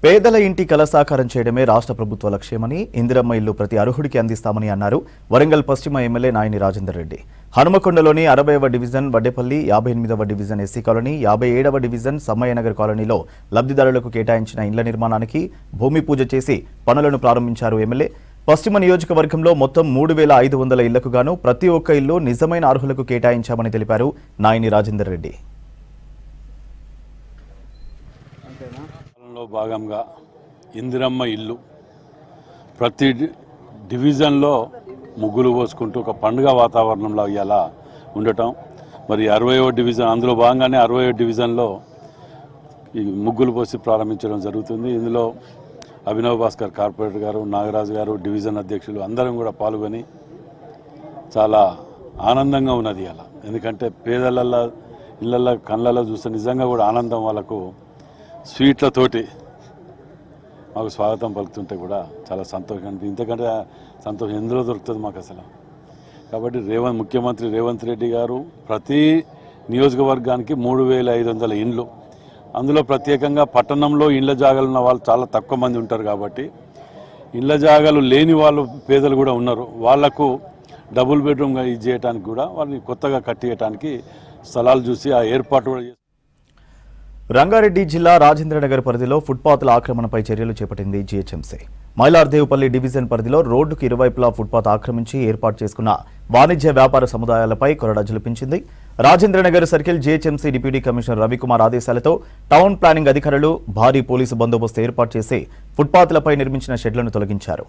పేదల ఇంటి కల సాకారం చేయడమే రాష్ట్ర ప్రభుత్వ లక్ష్యమని ఇందిరమ్మ ఇల్లు ప్రతి అర్హుడికి అందిస్తామని అన్నారు వరంగల్ పశ్చిమ ఎమ్మెల్యే నాయని రాజేందర్ రెడ్డి. హనుమకొండలోని 60వ డివిజన్ వడ్డేపల్లి, 58వ డివిజన్ ఎస్సీ కాలనీ, 57వ డివిజన్ సమ్మయ్యనగర్ కాలనీలో లబ్ధిదారులకు కేటాయించిన ఇండ్ల నిర్మాణానికి భూమి పూజ చేసి పనులను ప్రారంభించారు ఎమ్మెల్యే. పశ్చిమ నియోజకవర్గంలో మొత్తం 3500 ఇళ్లకు గాను ప్రతి ఒక్క ఇల్లు నిజమైన అర్హులకు కేటాయించామని తెలిపారు నాయని రాజేందర్ రెడ్డి. భాగంగా ఇందిరమ్మ ఇల్లు ప్రతి డివిజన్లో ముగ్గులు పోసుకుంటూ ఒక పండుగ వాతావరణంలో ఇలా ఉండటం, మరి 60వ డివిజన్ అందులో భాగంగానే 60వ డివిజన్లో ఈ ముగ్గులు పోసి ప్రారంభించడం జరుగుతుంది. ఇందులో అభినవ్ భాస్కర్ కార్పొరేటర్ గారు, నాగరాజు గారు, డివిజన్ అధ్యక్షులు అందరం కూడా పాల్గొని చాలా ఆనందంగా ఉన్నది అలా. ఎందుకంటే పేదలల్లో ఇళ్ళల్లో కళ్ళల్లో చూస్తే నిజంగా కూడా ఆనందం, వాళ్ళకు స్వీట్లతోటి మాకు స్వాగతం పలుకుతుంటే కూడా చాలా సంతోషం. ఇంతకంటే సంతోషం ఎందులో దొరుకుతుంది మాకు అసలు. కాబట్టి ముఖ్యమంత్రి రేవంత్ రెడ్డి గారు ప్రతి నియోజకవర్గానికి 3500 ఇండ్లు, అందులో ప్రత్యేకంగా పట్టణంలో ఇండ్ల జాగాలు ఉన్న వాళ్ళు చాలా తక్కువ మంది ఉంటారు. కాబట్టి ఇండ్ల జాగాలు లేని వాళ్ళు పేదలు కూడా ఉన్నారు. వాళ్లకు డబుల్ బెడ్రూమ్గా ఇది చేయడానికి కూడా వాళ్ళని కొత్తగా కట్టియడానికి స్థలాలు చూసి ఆ ఏర్పాటు కూడా. రంగారెడ్డి జిల్లా రాజేంద్రనగర్ పరిధిలో ఫుట్పాత్ల ఆక్రమణపై చర్యలు చేపట్టింది జీహెచ్ఎంసీ. మైలార్దేవుపల్లి డివిజన్ పరిధిలో రోడ్డుకు ఇరువైపులా ఫుట్పాత్ ఆక్రమించి ఏర్పాటు చేసుకున్న వాణిజ్య వ్యాపార సముదాయాలపై కొరడా జలిపించింది. Rajendranagar circle GHMC deputy commissioner Ravikumar ఆదేశాలతో టౌన్ ప్లానింగ్ అధికారులు భారీ పోలీసు బందోబస్తు ఏర్పాటు చేసి ఫుట్పాత్లపై నిర్మించిన షెడ్లను తొలగించారు.